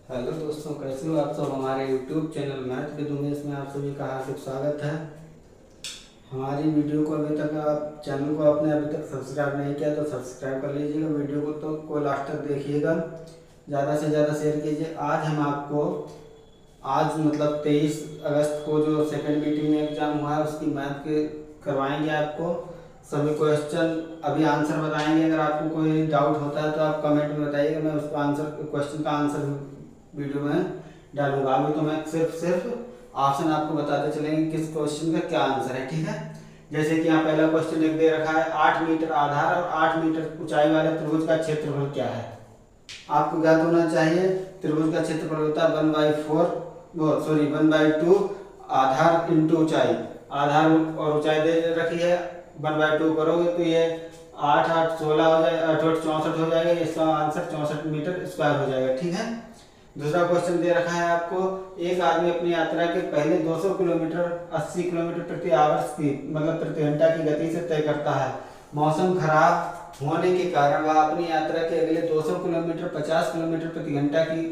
Hello दोस्तों, कैसे हो आप सब। हमारे YouTube channel math with Umesh में आप सभी का हार्दिक स्वागत है। हमारी वीडियो को अभी तक आप चैनल को आपने अभी तक सब्सक्राइब नहीं किया तो सब्सक्राइब कर लीजिएगा। वीडियो को लास्ट तक देखिएगा, ज़्यादा से ज़्यादा शेयर कीजिए। आज हम आपको मतलब 23 अगस्त को जो सेकेंड मीटिंग में एग्ज़ाम हुआ है उसकी मैथ के करवाएंगे। आपको सभी क्वेश्चन अभी आंसर बताएंगे। अगर आपको कोई डाउट होता है तो आप कमेंट में बताइएगा, मैं उसको क्वेश्चन का आंसर वीडियो में डालूंगा। अभी तो मैं सिर्फ ऑप्शन आपको बताते चलेंगे किस क्वेश्चन का क्या आंसर है, ठीक है। जैसे कि यहाँ पहला क्वेश्चन एक दे रखा है, 8 मीटर आधार और 8 मीटर ऊंचाई वाले त्रिभुज का क्षेत्रफल क्या है। आपको ज्ञात होना चाहिए त्रिभुज का क्षेत्रफल होता है 1/2 आधार इंटू ऊंचाई। आधार और ऊंचाई दे रखी है, 1/2 करोगे तो ये 8 8 16 हो जाएगा, 8 8 64 हो जाएगा। इसका आंसर 64 मीटर स्क्वायर हो जाएगा, ठीक है। दूसरा क्वेश्चन दे रखा है आपको, एक आदमी अपनी यात्रा के पहले 200 किलोमीटर 80 किलोमीटर प्रति आवर्स की मतलब प्रति घंटा की गति से तय करता है। मौसम खराब होने के कारण वह अपनी यात्रा के अगले 200 किलोमीटर 50 किलोमीटर प्रति घंटा की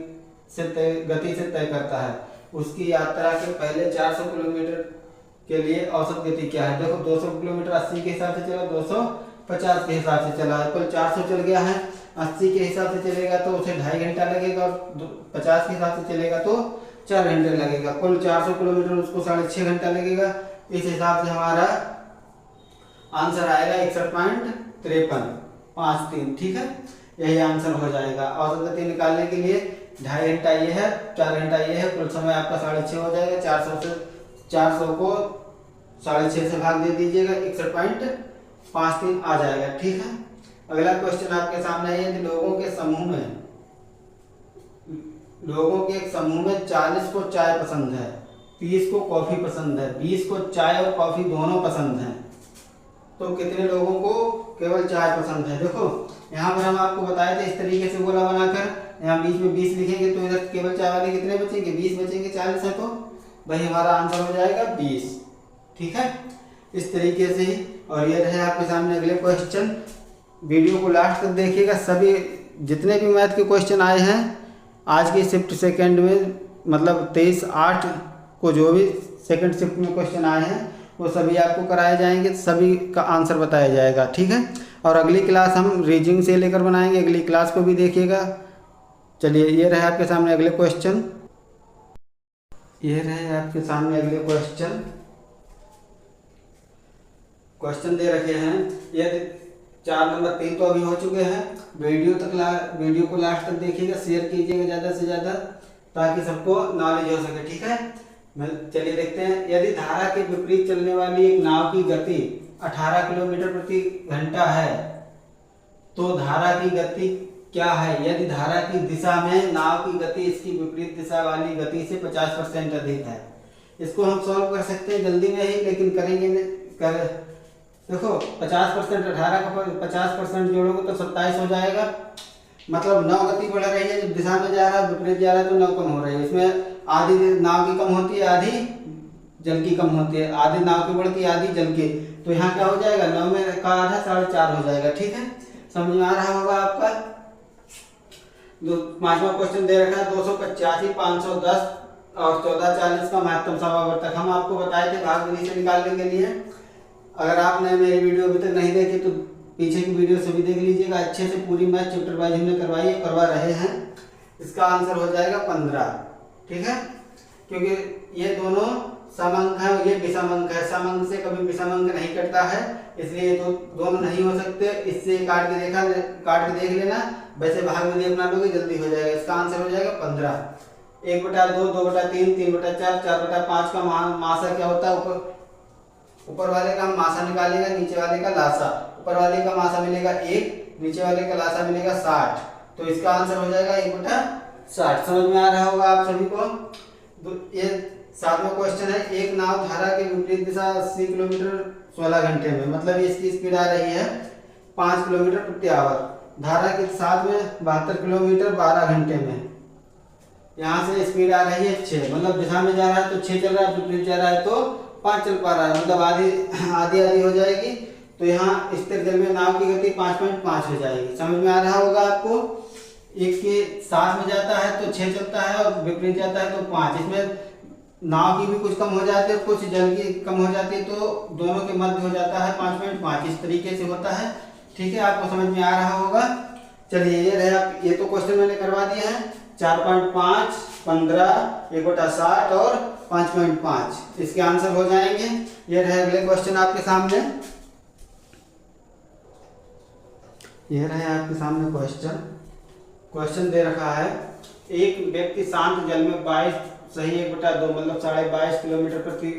गति से तय करता है। उसकी यात्रा के पहले 400 किलोमीटर के लिए औसत गति क्या है। देखो 200 किलोमीटर 80 के हिसाब से चला, 250 के हिसाब से चला है, कुल 400 चल गया है। 80 के हिसाब से चलेगा तो उसे 2.5 घंटा लगेगा और 50 के हिसाब से चलेगा तो 4 घंटे लगेगा। कुल 400 किलोमीटर उसको 6.5 घंटा लगेगा। इस हिसाब से हमारा आंसर आएगा 61.53, ठीक है। यही आंसर हो जाएगा। औसत गति निकालने के लिए 2.5 घंटा ये है, 4 घंटा ये है, कुल समय आपका 6.5 हो जाएगा। 400 को 6.5 से भाग दे दीजिएगा, 61.53 आ जाएगा, ठीक है। अगला क्वेश्चन आपके सामने है, यदि लोगों के एक समूह में 40 को चाय पसंद है, 30 को कॉफी पसंद है, 20 को चाय और कॉफी दोनों पसंद है, तो कितने लोगों को केवल चाय पसंद है। देखो यहाँ पर हम आपको बताए थे इस तरीके से गोला बनाकर, यहाँ बीच में 20 लिखेंगे तो इधर केवल चाय वाले कितने बचेंगे, 20 बचेंगे। 40 है तो वही हमारा आंसर हो जाएगा 20, ठीक है। इस तरीके से ही। और ये रहे आपके सामने अगले क्वेश्चन। वीडियो को लास्ट तक देखिएगा। सभी जितने भी मैथ के क्वेश्चन आए हैं आज की शिफ्ट सेकंड में, मतलब 23/8 को जो भी सेकंड शिफ्ट में क्वेश्चन आए हैं वो सभी आपको कराए जाएंगे, सभी का आंसर बताया जाएगा, ठीक है। और अगली क्लास हम रीजनिंग से लेकर बनाएंगे, अगली क्लास को भी देखिएगा। चलिए ये रहे आपके सामने अगले क्वेश्चन। ये रहे आपके सामने अगले क्वेश्चन दे रखे हैं। यदि 4 नंबर 3 तो अभी हो चुके हैं। वीडियो को लास्ट तक देखिएगा, शेयर कीजिएगा ज़्यादा से ज़्यादा ताकि सबको नॉलेज हो सके, ठीक है। चलिए देखते हैं। यदि धारा के विपरीत चलने वाली एक नाव की गति 18 किलोमीटर प्रति घंटा है तो धारा की गति क्या है। यदि धारा की दिशा में नाव की गति इसकी विपरीत दिशा वाली गति से 50% अधिक है। इसको हम सॉल्व कर सकते हैं जल्दी में ही, लेकिन करेंगे देखो 50% 18 का 50% जोड़ोगे तो 27 हो जाएगा। मतलब 9 गति बढ़ रही है, जब दिशा में जा रहा है विपरीत जा रहा है तो 9 कम हो रही है। इसमें आधी नाव की कम होती है, आधी जल की कम होती है, आधी नाव की बढ़ती है, आधी जल की। तो यहाँ क्या हो जाएगा, 9 में का आधा 4.5 हो जाएगा, ठीक है। समझ में आ रहा होगा आपका। 5वां क्वेश्चन दे रखा है 285, 510 और 1440 का महत्तम समावर्तक। हम आपको बताए थे भाग विधि से निकालने के लिए। अगर आपने मेरी वीडियो अभी तक नहीं देखी तो पीछे की वीडियो से भी देख लीजिएगा अच्छे से। पूरी मैथ चैप्टर वाइज हमने करवा रहे हैं। इसका आंसर हो जाएगा 15, ठीक है। क्योंकि ये दोनों समअंक है और ये विषम है। समअंक से कभी विषम अंक नहीं कटता है, इसलिए दोनों नहीं हो सकते। इससे काट के देख लेना, वैसे भाग विधि अपना लोगे जल्दी हो जाएगा। इसका आंसर हो जाएगा 15। 1/2, 2/3, 3/4, 4/5 का मासा क्या होता है। ऊपर वाले का मासा निकालेगा, नीचे वाले का लासा। ऊपर वाले का मासा मिलेगा 1, नीचे वाले का लासा मिलेगा 60, तो इसका आंसर हो जाएगा 1/60। समझ में आ रहा होगा आप सभी को। तो ये 7वां क्वेश्चन है, एक नाव धारा के विपरीत दिशा 80 किलोमीटर 16 घंटे में, मतलब इसकी स्पीड आ रही है 5 किलोमीटर प्रति आवर। धारा के साथ में 72 किलोमीटर 12 घंटे में। यहाँ से स्पीड आ रही है 6, मतलब दिशा में जा रहा है तो 6 चल रहा है, विपरीत जा रहा है तो 5 चल पा रहा है, मतलब आधी हो जाएगी। तो यहाँ स्थिर जल में नाव की गति 5.5 हो जाएगी। समझ में आ रहा होगा आपको। एक के साथ में जाता है तो 6 चलता है और विपरीत जाता है तो 5। इसमें नाव की भी कुछ कम हो जाती है, कुछ जल की कम हो जाती है, तो दोनों के मध्य हो जाता है 5.5। इस तरीके से होता है। ठीक है, आपको समझ में आ रहा होगा। चलिए ये रहे आप, ये तो क्वेश्चन मैंने करवा दिया है। 4.5, 15, 1/60 और 5.5 इसके आंसर हो जाएंगे। ये रहे अगले क्वेश्चन आपके सामने। ये रहे आपके सामने क्वेश्चन दे रखा है, एक व्यक्ति शांत जल में 22 सही 1/2 मतलब 22.5 किलोमीटर प्रति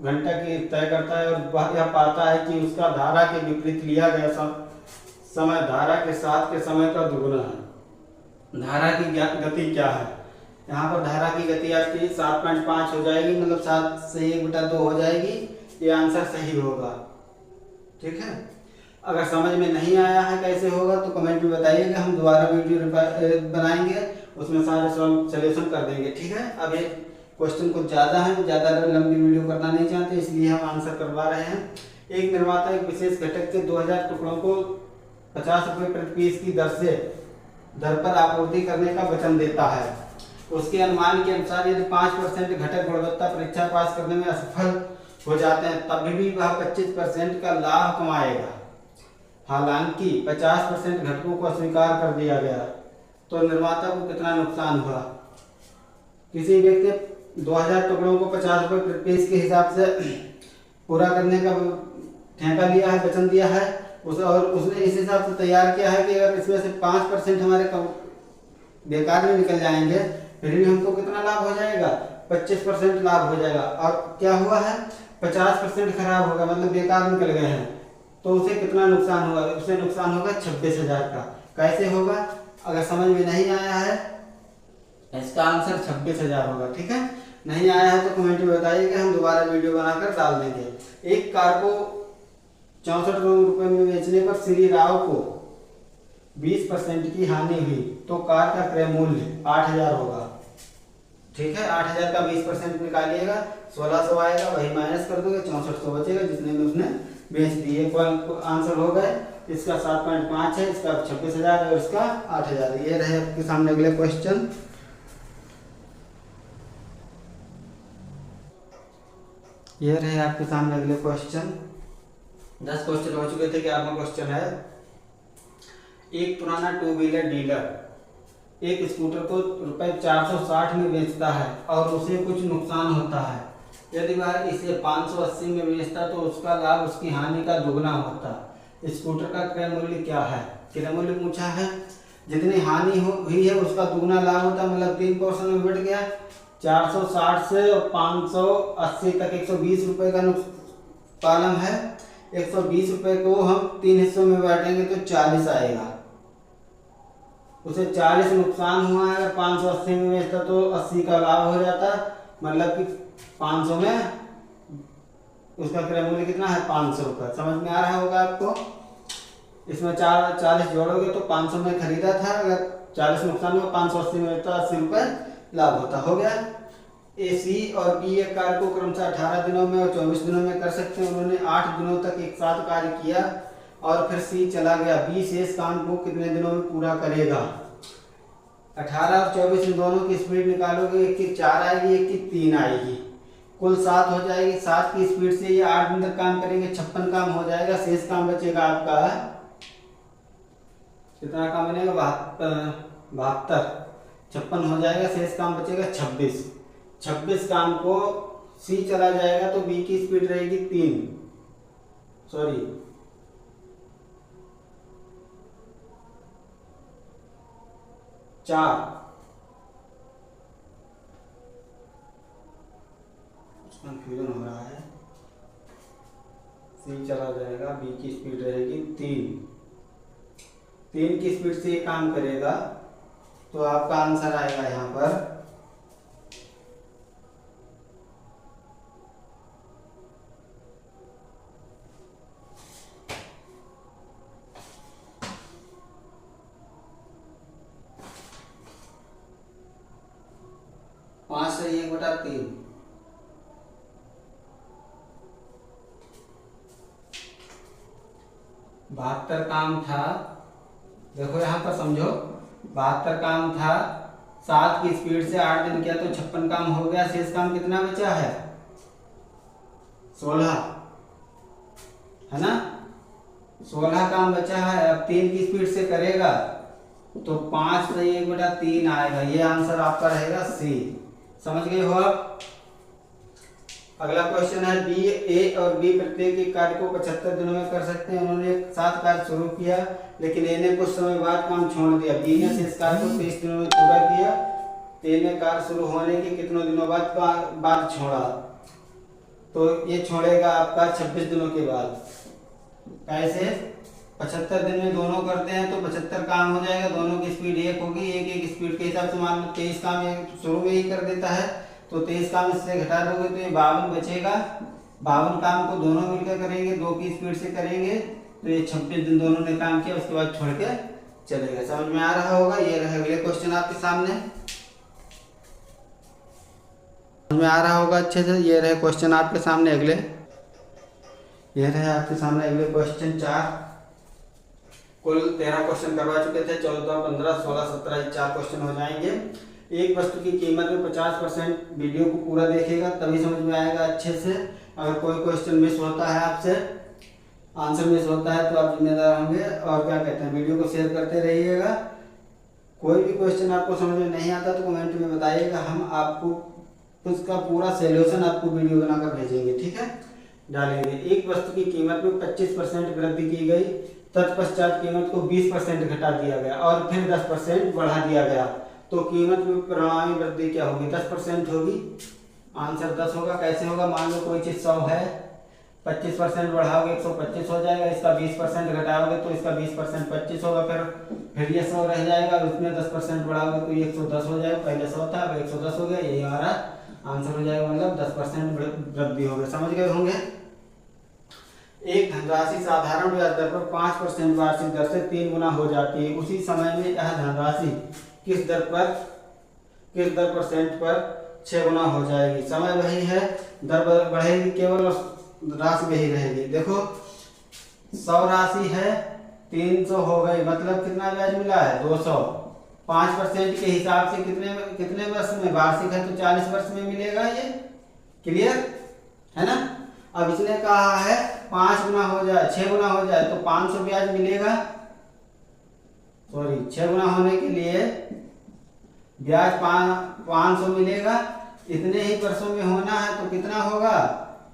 घंटा की तय करता है और वह यह पाता है कि उसका धारा के विपरीत लिया गया समय धारा के साथ के समय का दुगुना है। धारा की गति क्या है? यहाँ पर धारा की गति आपकी 7.5 हो जाएगी, मतलब 7 से 1/2 हो जाएगी। ये आंसर सही होगा। ठीक है, अगर समझ में नहीं आया है कैसे होगा तो कमेंट में बताइएगा, हम दोबारा वीडियो बनाएंगे, उसमें सारे सॉल्यूशन कर देंगे। ठीक है, अब ये क्वेश्चन कुछ ज़्यादा है, ज़्यादा लंबी वीडियो करना नहीं चाहते, इसलिए हम आंसर करवा रहे हैं। एक निर्माता एक विशेष घटक के 2000 टुकड़ों को 50 रुपये प्रति पीस की दर पर आपूर्ति करने का वचन देता है। उसके अनुमान के अनुसार यदि 5% घटक गुणवत्ता परीक्षा पास करने में असफल हो जाते हैं तब भी वह 25% का लाभ कमाएगा। हालांकि 50% घटकों को अस्वीकार कर दिया गया तो निर्माता को कितना नुकसान हुआ? किसी व्यक्ति ने 2000 टुकड़ों को 50 रुपये प्रति पीस के हिसाब से पूरा करने का ठेका लिया है, वचन दिया है और उसने इस हिसाब से तैयार किया है कि अगर इसमें से 5% हमारे बेकार में निकल जाएंगे फिर भी हमको कितना लाभ हो जाएगा? 25% लाभ हो जाएगा। और क्या हुआ है? 50% खराब होगा, मतलब बेकार निकल गए हैं, तो उसे कितना नुकसान होगा? उसे नुकसान होगा 26,000 का। कैसे होगा? अगर समझ में नहीं आया है इसका आंसर 26,000 होगा। ठीक है, नहीं आया है तो कमेंट में बताइएगा, हम दोबारा वीडियो बनाकर डाल देंगे। एक कार को 64 रुपए में बेचने पर श्री राव को 20% की हानि हुई तो कार का क्रय मूल्य 8,000 होगा। ठीक है, 8,000 का 20% निकालिएगा, 1,600 आएगा, वही माइनस कर दोगे, 6400 बचेगा जितने में उसने बेच दिए। आंसर हो गए, इसका 7.5 है, इसका 26,000 और इसका 8,000। ये रहे आपके सामने अगले क्वेश्चन। ये रहे आपके सामने अगले क्वेश्चन। 10 क्वेश्चन हो चुके थे, 11वां क्वेश्चन है। एक पुराना 2 व्हीलर डीलर एक स्कूटर को ₹460 में बेचता है और उसे कुछ नुकसान होता है। यदि वह इसे 580 में बेचता तो उसका लाभ उसकी हानि का दुगना होता। स्कूटर का क्रय मूल्य क्या है? क्रय मूल्य पूछा है, जितनी हानि हुई है उसका दुगना लाभ होता, मतलब 3 पोर्शन में बढ़ गया। 460 से और 580 तक 120 रुपये का कॉलम है। 120 रुपये को हम 3 हिस्सों में बांटेंगे तो 40 आएगा। उसे 40 नुकसान हुआ है, अगर 580 में बेचता तो 80 का लाभ हो जाता, मतलब कि 500 में उसका क्रय मूल्य कितना है? 500 रुपये। समझ में आ रहा होगा आपको। इसमें 40 जोड़ोगे तो 500 में खरीदा था, अगर 40 नुकसान हुआ 580 में बेचता 80 रुपये लाभ होता। हो गया। ए, सी और बी एक कार्य को क्रमशः 18 दिनों में और 24 दिनों में कर सकते हैं। उन्होंने 8 दिनों तक एक साथ कार्य किया और फिर सी चला गया। बी शेष काम को कितने दिनों में पूरा करेगा? 18 और 24 इन दोनों की स्पीड निकालोगे, एक की 4 आएगी, एक की 3 आएगी, कुल 7 हो जाएगी। 7 की स्पीड से ये 8 दिन तक काम करेंगे, 56 काम हो जाएगा। शेष काम बचेगा आपका कितना काम बनेगा? 72। 56 हो जाएगा, शेष काम बचेगा 26। 26 काम को सी चला जाएगा तो बी की स्पीड रहेगी 4। कंफ्यूजन हो रहा है। सी चला जाएगा, बी की स्पीड रहेगी 3 की स्पीड से ये काम करेगा तो आपका आंसर आएगा यहाँ पर 5 से 1/3। बहत्तर काम था। देखो यहाँ पर समझो, 72 काम था, 7 की स्पीड से 8 दिन किया तो 56 काम हो गया। शेष काम कितना बचा है? 16 है ना, 16 काम बचा है। अब 3 की स्पीड से करेगा तो 5 से 1/3 आएगा। ये आंसर आपका रहेगा सी। समझ गए हो आप? अगला क्वेश्चन है बी, ए और बी प्रत्येक एक कार्य को 75 दिनों में कर सकते हैं। उन्होंने एक साथ कार्य शुरू किया, लेकिन ए ने कुछ समय बाद काम छोड़ दिया। बी ने इस कार्य को 30 दिनों में पूरा किया। ए ने कार्य शुरू होने के कितनों दिनों बाद छोड़ा? तो ये छोड़ेगा आपका 26 दिनों के बाद। कैसे? 75 दिन में दोनों करते हैं तो 75 काम हो जाएगा। दोनों की स्पीड एक होगी, एक स्पीड के हिसाब से मान लो 23 काम शुरू में ही कर देता है, तो 23 काम इससे घटा दोगे तो ये 52 बचेगा। 52 काम को दोनों मिलकर करेंगे, 2 की स्पीड से करेंगे तो ये 26 दिन दोनों ने काम किया, उसके बाद छोड़ के चले गए। समझ में आ रहा होगा? ये रहे अगले क्वेश्चन आपके सामने। समझ में आ रहा होगा अच्छे से? ये रहे क्वेश्चन आपके सामने अगले। ये रहे आपके सामने अगले क्वेश्चन 4। कुल 13 क्वेश्चन करवा चुके थे। 14, 15, 16, 17 ये 4 क्वेश्चन हो जाएंगे। एक वस्तु की कीमत में 50% वीडियो को पूरा देखेगा तभी समझ में आएगा अच्छे से। अगर कोई क्वेश्चन मिस होता है, आपसे आंसर मिस होता है तो आप जिम्मेदार होंगे। और क्या कहते हैं, वीडियो को शेयर करते रहिएगा। कोई भी क्वेश्चन आपको समझ में नहीं आता तो कमेंट में बताइएगा, हम आपको उसका पूरा सॉल्यूशन आपको वीडियो बनाकर भेजेंगे। ठीक है, डालेंगे। एक वस्तु की कीमत में 25% वृद्धि की गई, तत्पश्चात कीमत को 20% घटा दिया गया और फिर 10% बढ़ा दिया गया, तो कीमत में परिणामी वृद्धि क्या होगी? 10% होगी। आंसर 10 होगा। कैसे होगा? मान लो कोई चीज 100 है, 25% बढ़ाओगे 125 हो जाएगा, इसका 20% घटाओगे तो इसका 20% 25 होगा, फिर ये 100 रह जाएगा, उसमें 10% बढ़ाओगे तो ये 110 हो जाएगा। पहले 100 था, अब 110 हो गया। यही हमारा आंसर हो जाएगा, मतलब 10% वृद्धि हो गई। समझ गए होंगे? एक धनराशि साधारण ब्याज दर पर 5% वार्षिक दर से 3 गुना हो जाती है। उसी समय में यह धनराशि किस दर परसेंट पर 6 गुना हो जाएगी? समय वही है, दर बढ़ेगी, केवल राशि वही रहेगी। देखो 100 राशि है, 300 हो गई, मतलब कितना ब्याज मिला है? 200। 5% के हिसाब से कितने वर्ष में? वार्षिक है तो 40 वर्ष में मिलेगा। ये क्लियर है ना? अब इसने कहा है 5 गुना हो जाए, 6 गुना हो जाए तो 500 ब्याज मिलेगा। सॉरी, 6 गुना होने के लिए ब्याज 500 मिलेगा। इतने ही वर्षों में होना है तो कितना होगा?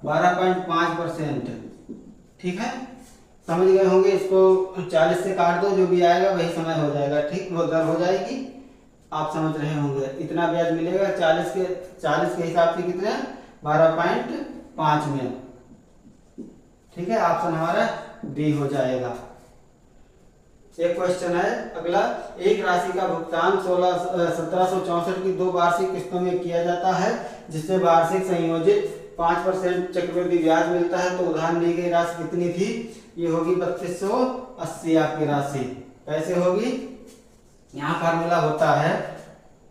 12.5%। ठीक है, समझ गए होंगे? इसको 40 से काट दो, जो भी आएगा वही समय हो जाएगा। ठीक, वो दर हो जाएगी। आप समझ रहे होंगे। इतना ब्याज मिलेगा 40 के हिसाब से कितने? 12.5 में। ठीक है, ऑप्शन हमारा डी हो जाएगा। एक क्वेश्चन है अगला। एक राशि का भुगतान 1764 की 2 वार्षिक किस्तों में किया जाता है, जिससे वार्षिक संयोजित 5% चक्रवृद्धि ब्याज मिलता है, तो उधार ली गई राशि कितनी थी? ये होगी 3280 आपकी राशि। कैसे होगी? यहाँ फार्मूला होता है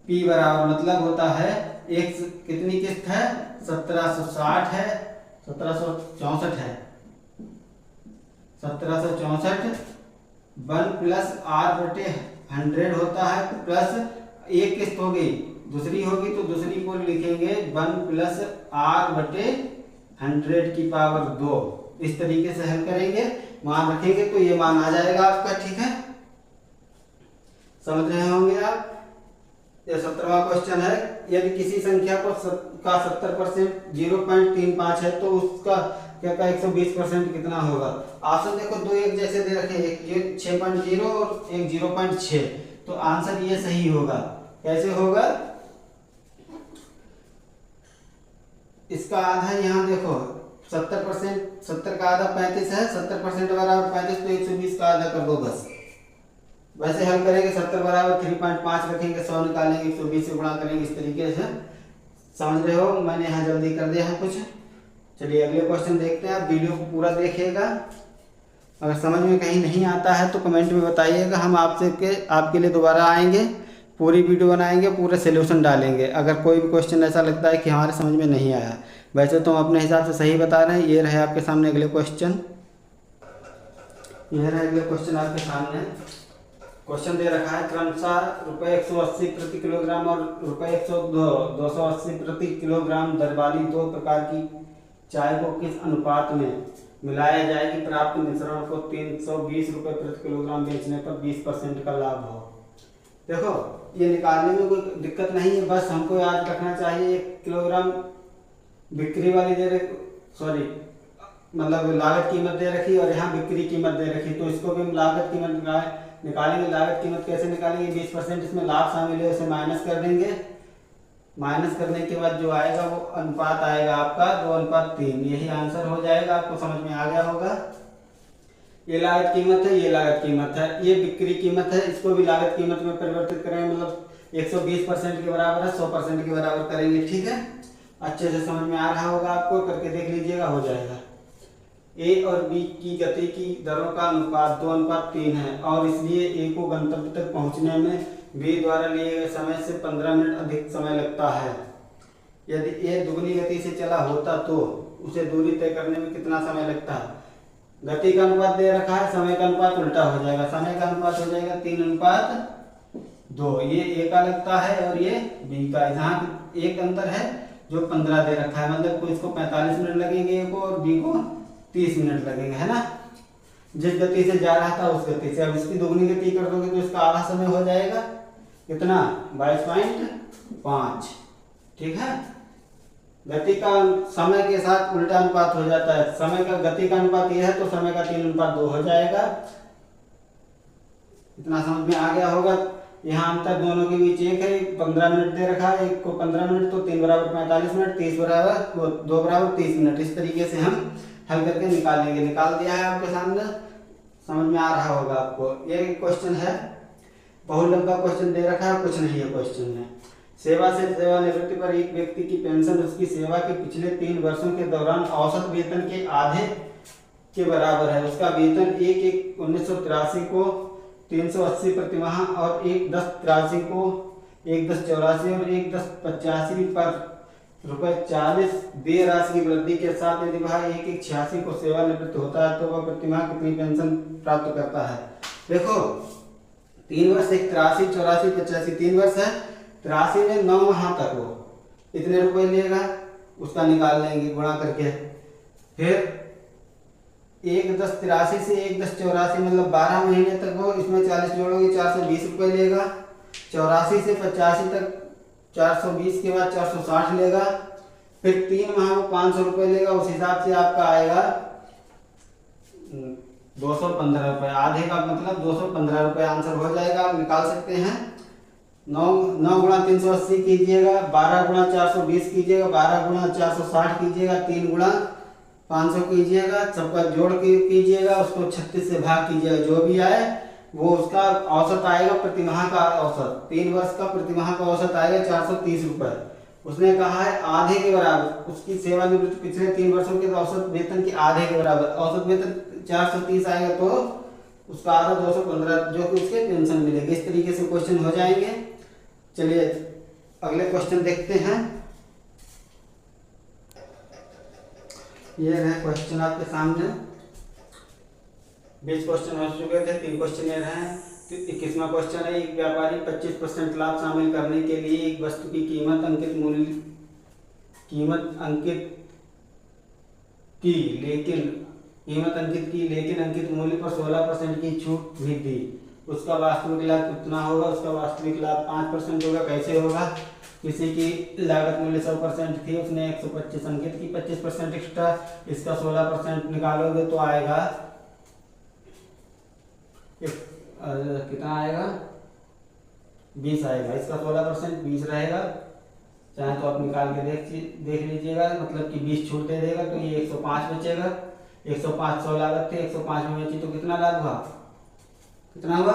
P बराबर, मतलब होता है एक कितनी किस्त है? 1760 है, 1764 है, 1764 1 प्लस R/100 होता है, प्लस एक किस्त होगी, दूसरी होगी तो दूसरी को लिखेंगे 1 प्लस R/100 की पावर 2। इस तरीके से हल करेंगे, मान रखेंगे तो ये मान आ जाएगा आपका। ठीक है, समझ रहे होंगे आप? ये 17वां क्वेश्चन है। यदि किसी संख्या को का 70% 0.35 है तो उसका क्या का 120% कितना होगा? ऑप्शन देखो, 2 एक जैसे दे रखे, एक 6.0 और एक 0.6, तो आंसर ये सही होगा। कैसे होगा? इसका आधा यहाँ देखो, 70%, 70 का आधा 35 है, 70% बराबर 35, तो 120 का आधा कर दो बस। वैसे हल करेंगे 70 बराबर 3.5 रखेंगे, 100 निकालेंगे, 120 से गुणा करेंगे, इस तरीके से। समझ रहे हो? मैंने यहाँ जल्दी कर दिया है कुछ। चलिए अगले क्वेश्चन देखते हैं। आप वीडियो को पूरा देखिएगा। अगर समझ में कहीं नहीं आता है तो कमेंट में बताइएगा, हम आपके लिए दोबारा आएंगे, पूरी वीडियो बनाएंगे, पूरे सॉल्यूशन डालेंगे। अगर कोई भी क्वेश्चन ऐसा लगता है कि हमारे समझ में नहीं आया, वैसे तो हम अपने हिसाब से सही बता रहे हैं। ये रहे आपके सामने अगले क्वेश्चन। ये रहे अगले क्वेश्चन आपके सामने। क्वेश्चन दे रखा है क्रमशः ₹180 प्रति किलोग्राम और ₹280 प्रति किलोग्राम दर वाली दो प्रकार की चाय को किस अनुपात में मिलाया जाए कि प्राप्त मिश्रण को ₹320 प्रति किलोग्राम बेचने पर 20% का लाभ हो। देखो ये निकालने में कोई दिक्कत नहीं है, बस हमको याद रखना चाहिए 1 किलोग्राम बिक्री वाली मतलब लागत कीमत दे रखी और यहाँ बिक्री कीमत दे रखी, तो इसको भी हम लागत कीमत निकालेंगे। लागत कीमत कैसे निकालेंगे, 20% इसमें लाभ शामिल है उसे माइनस कर देंगे। माइनस करने के बाद जो आएगा वो अनुपात आएगा आपका 2:3, यही आंसर हो जाएगा। आपको समझ में आ गया होगा। ये लागत कीमत है, ये लागत कीमत है, ये बिक्री कीमत है, इसको भी लागत कीमत में परिवर्तित करेंगे, मतलब 120% के बराबर है, 100% के बराबर करेंगे। ठीक है, अच्छे से समझ में आ रहा होगा आपको, करके देख लीजिएगा, हो जाएगा। ए और बी की गति की दरों का अनुपात 2:3 है और इसलिए ए को गंतव्य तक पहुंचने में बी द्वारा लिए गए समय से 15 मिनट अधिक समय लगता है। यदि ए दुगनी गति से चला होता तो उसे दूरी तय करने में कितना समय लगता है। गति का अनुपात दे रखा है, समय का अनुपात उल्टा हो जाएगा। समय का अनुपात हो जाएगा 3:2, ये ए का लगता है और ये बी का। जहाँ एक अंतर है जो 15 दे रखा है, मतलब इसको 45 मिनट लगेंगे ए को और बी को 30 मिनट लगेंगे, है ना। जिस गति से जा रहा था उस गति से। अब इसकी दोगुनी गति कर दोगे तो इसका आधा समय हो जाएगा, कितना, 22.5। ठीक है, गति का समय के साथ उल्टा अनुपात हो जाता है। समय का गति का अनुपात यह है तो समय का 3:2 हो जाएगा। इतना समझ में आ गया होगा। यहाँ अंतर दोनों के बीच एक है, 15 मिनट दे रखा है, एक को 15 मिनट, तो 3 = 45 मिनट, 2 = 30 मिनट। इस तरीके से हम हल करके निकाल लेंगे। निकाल दिया है आपके सामने, समझ में आ रहा होगा आपको। ये क्वेश्चन है, बहुत लंबा क्वेश्चन दे रखा है, कुछ नहीं है क्वेश्चन में। सेवा से सेवानिवृत्ति पर एक व्यक्ति की पेंशन उसकी सेवा के पिछले 3 वर्षों के दौरान औसत वेतन के आधे के बराबर है। उसका वेतन 1/1/1983 को 380 प्रति माह और 1/10/83 को 1/10/84 और 1/10/85 पर ₹40 देय राशि की वृद्धि के साथ यदि वह 1/1/86 को सेवानिवृत्त होता है तो वह प्रति माह कितनी पेंशन प्राप्त करता है। देखो 3 वर्ष, 83, 84, 85, 3 वर्ष है। 83 में 9 माह तक वो इतने रुपए लेगा, उसका निकाल लेंगे गुणा करके। फिर 1/10/83 से 1/10/84 मतलब 12 महीने तक वो, इसमें 40 जोड़ोगे 420 रुपए लेगा। 84 से 85 तक 420 के बाद 460 लेगा। फिर 3 माह को 500 रुपए लेगा। उस हिसाब से आपका आएगा 215 रुपए। आधे का मतलब 215 रुपए आंसर हो जाएगा। आप निकाल सकते हैं। 9 × 380 कीजिएगा, 12 × 420 कीजिएगा, 12 × 460 कीजिएगा, 3 × 500 कीजिएगा, सबका जोड़ के कीजिएगा, उसको 36 से भाग कीजिएगा। जो भी आए वो उसका औसत आएगा, प्रतिमाह का औसत। 3 वर्ष का प्रतिमाह का औसत आएगा 430 रुपए। उसने कहा है आधे के बराबर, उसकी सेवानिवृत्ति पिछले 3 वर्षों के औसत वेतन के आधे के बराबर। औसत वेतन 430 आएगा तो उसका आधा 215 जो कि उसके पेंशन मिलेगी। इस तरीके से क्वेश्चन हो जाएंगे। चलिए अगले क्वेश्चन देखते हैं। ये रहे क्वेश्चन आपके सामने। 20 क्वेश्चन हो चुके थे, 3 क्वेश्चन ये रहे। 21वां क्वेश्चन है, एक व्यापारी 25% लाभ शामिल करने के लिए एक वस्तु की कीमत अंकित लेकिन अंकित मूल्य पर 16% की छूट भी दी। उसका वास्तविक लाभ कितना होगा। उसका वास्तविक लाभ 5% होगा। कैसे होगा, किसी की लागत मूल्य 100% थी, उसने 125 अंकित की, 25% एक्स्ट्रा, इसका 16% निकालोगे तो आएगा कितना आएगा, 20 आएगा। इसका 16% 20 रहेगा। चाहे तो आप निकाल के देख लीजिएगा, मतलब कि 20 छूट दे देगा तो ये 105 बचेगा। 105 100 लागत थी, 105 में बची तो कितना लाभ हुआ, कितना हुआ,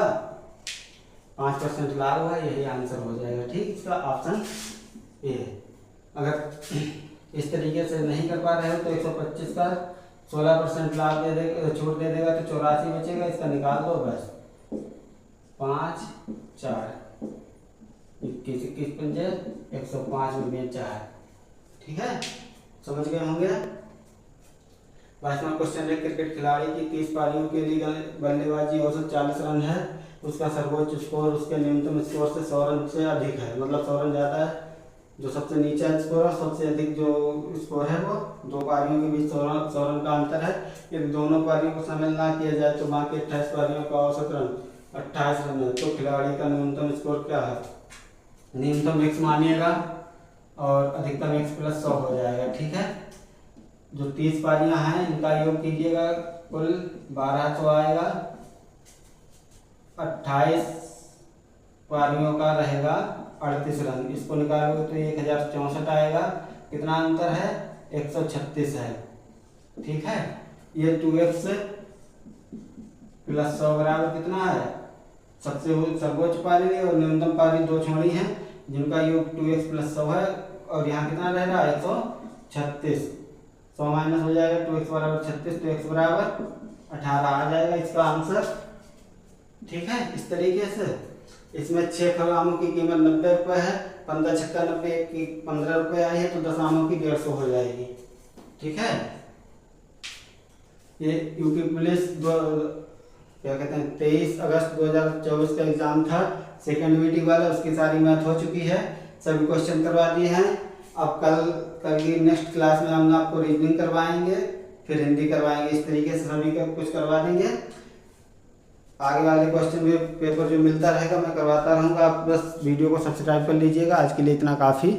5% लाभ हुआ। यही आंसर हो जाएगा। ठीक, इसका ऑप्शन ए। अगर इस तरीके से नहीं कर पा रहे हो तो 125 का 16% लाभ दे देगा, छूट दे देगा तो 84 बचेगा। इसका निकाल दो बस। 5 4 21 21 पंजे 105 में 4। ठीक है, समझ गए होंगे। 22वां क्वेश्चन है, क्रिकेट खिलाड़ी की 30 पारियों के लिए बल्लेबाजी औसत 40 रन है। उसका सर्वोच्च स्कोर उसके न्यूनतम स्कोर से 100 रन से अधिक है, मतलब 100 रन ज़्यादा है। जो सबसे नीचा स्कोर और सबसे अधिक जो स्कोर है वो दो पारियों के बीच 100 रन का अंतर है। यदि दोनों पारियों को शामिल ना किया जाए तो बाकी 28 पारियों का औसत रन 28 रन है। तो खिलाड़ी का न्यूनतम स्कोर क्या है, न्यूनतम x मानिएगा और अधिकतम x + 100 हो जाएगा। ठीक है, जो 30 पारियां हैं इनका योग कीजिएगा, कुल 1200 आएगा। 28 पारियों का रहेगा 38 रन, इसको निकालोगे तो 1064 आएगा। कितना अंतर है, 136 है। ठीक है, ये 2x + 100 बराबर कितना है, सबसे सर्वोच्च पारी और न्यूनतम पारी दो छोड़ी हैं जिनका योग 2x + 100 है, और यहाँ कितना रह रहा है 136। 100 माइनस हो जाएगा, 2x बराबर 36 तो x बराबर 18 आ जाएगा इसका आंसर। ठीक है, इस तरीके से इसमें 6 आमों की कीमत 90 रुपये है, 15 छक्का 90 की 15 रुपये आई है, तो 10 आमों की 150 हो जाएगी। ठीक है, ये यूपी पुलिस क्या कहते हैं 23 अगस्त 2024 का एग्जाम था, सेकेंड मीटिंग वाला, उसकी सारी मैथ हो चुकी है, सभी क्वेश्चन करवा दिए हैं। अब कल की नेक्स्ट क्लास में हम आपको रीजनिंग करवाएंगे, फिर हिंदी करवाएंगे, इस तरीके से सभी का कुछ करवा देंगे। आगे वाले क्वेश्चन भी पेपर जो मिलता रहेगा मैं करवाता रहूँगा। आप बस वीडियो को सब्सक्राइब कर लीजिएगा। आज के लिए इतना काफ़ी।